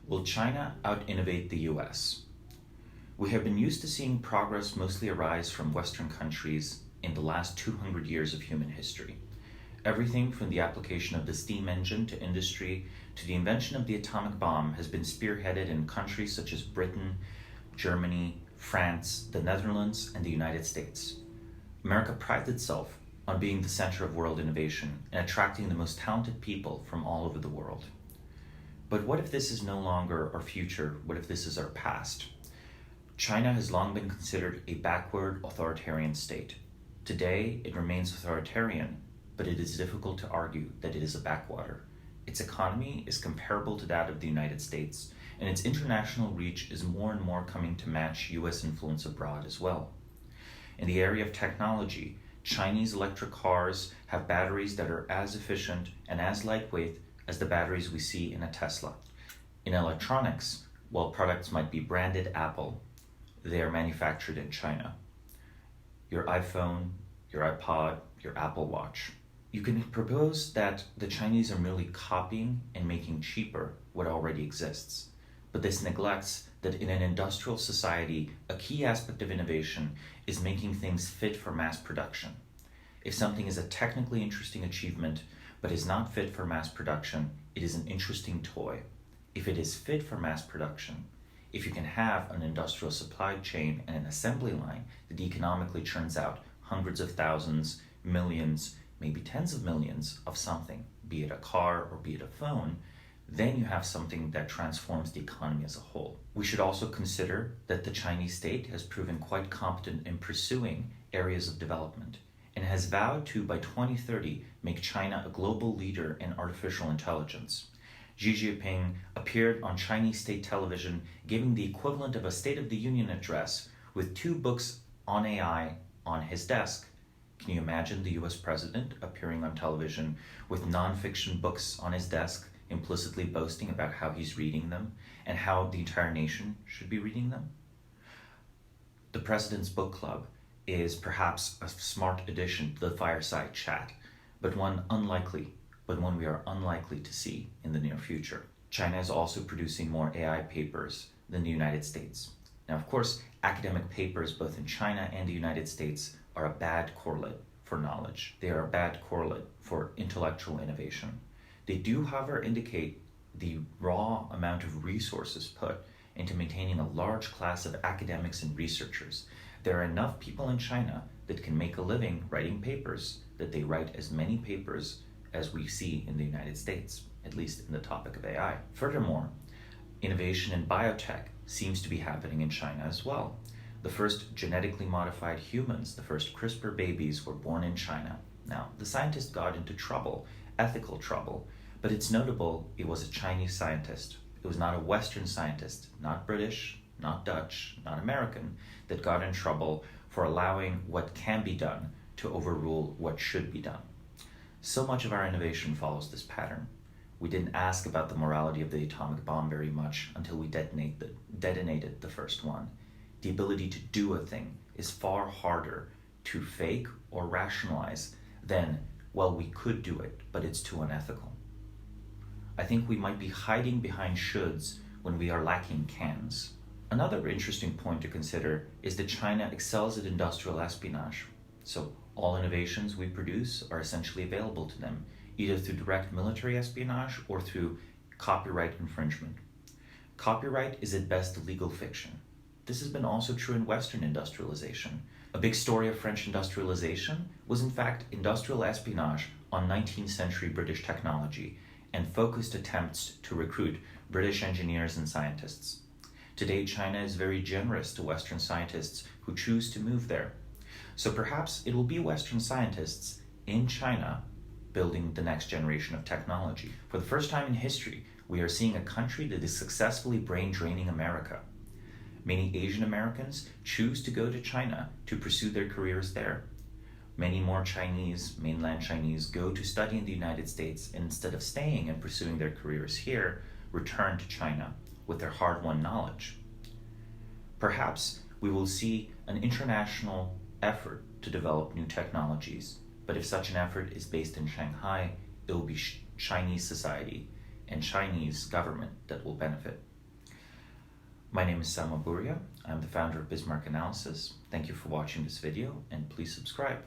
Will China out-innovate the US? We have been used to seeing progress mostly arise from Western countries in the last 200 years of human history. Everything from the application of the steam engine to industry to the invention of the atomic bomb has been spearheaded in countries such as Britain, Germany, France, the Netherlands, and the United States. America prides itself on being the center of world innovation and attracting the most talented people from all over the world. But what if this is no longer our future? What if this is our past? China has long been considered a backward authoritarian state. Today, it remains authoritarian, but it is difficult to argue that it is a backwater. Its economy is comparable to that of the United States, and its international reach is more and more coming to match US influence abroad as well. In the area of technology, Chinese electric cars have batteries that are as efficient and as lightweight as the batteries we see in a Tesla. In electronics, while products might be branded Apple, they are manufactured in China. Your iPhone, your iPod, your Apple Watch. You can propose that the Chinese are merely copying and making cheaper what already exists, but this neglects that in an industrial society, a key aspect of innovation is making things fit for mass production. If something is a technically interesting achievement, but is not fit for mass production, it is an interesting toy. If it is fit for mass production, if you can have an industrial supply chain and an assembly line that economically churns out hundreds of thousands, millions, maybe tens of millions of something, be it a car or be it a phone, then you have something that transforms the economy as a whole. We should also consider that the Chinese state has proven quite competent in pursuing areas of development and has vowed to, by 2030, make China a global leader in artificial intelligence. Xi Jinping appeared on Chinese state television giving the equivalent of a State of the Union address with 2 books on AI on his desk. Can you imagine the US president appearing on television with non-fiction books on his desk, implicitly boasting about how he's reading them and how the entire nation should be reading them? The President's Book Club is perhaps a smart addition to the fireside chat, but one we are unlikely to see in the near future. China is also producing more AI papers than the United States. Now, of course, academic papers both in China and the United States are a bad correlate for knowledge. They are a bad correlate for intellectual innovation. They do, however, indicate the raw amount of resources put into maintaining a large class of academics and researchers. There are enough people in China that can make a living writing papers that they write as many papers as we see in the United States, at least in the topic of AI. Furthermore, innovation in biotech seems to be happening in China as well. The first genetically modified humans, the first CRISPR babies, were born in China. Now, the scientist got into trouble, ethical trouble, but it's notable it was a Chinese scientist. It was not a Western scientist, not British, not Dutch, not American, that got in trouble for allowing what can be done to overrule what should be done. So much of our innovation follows this pattern. We didn't ask about the morality of the atomic bomb very much until we detonated the first one. The ability to do a thing is far harder to fake or rationalize than, well, we could do it, but it's too unethical. I think we might be hiding behind shoulds when we are lacking cans. Another interesting point to consider is that China excels at industrial espionage. So all innovations we produce are essentially available to them, either through direct military espionage or through copyright infringement. Copyright is at best legal fiction. This has been also true in Western industrialization. A big story of French industrialization was in fact industrial espionage on 19th century British technology and focused attempts to recruit British engineers and scientists. Today, China is very generous to Western scientists who choose to move there. So perhaps it will be Western scientists in China building the next generation of technology. For the first time in history, we are seeing a country that is successfully brain-draining America. Many Asian Americans choose to go to China to pursue their careers there. Many more Chinese, mainland Chinese, go to study in the United States and instead of staying and pursuing their careers here, return to China with their hard-won knowledge. Perhaps we will see an international effort to develop new technologies, but if such an effort is based in Shanghai, it will be Chinese society and Chinese government that will benefit. My name is Samo Burja. I'm the founder of Bismarck Analysis. Thank you for watching this video, and please subscribe.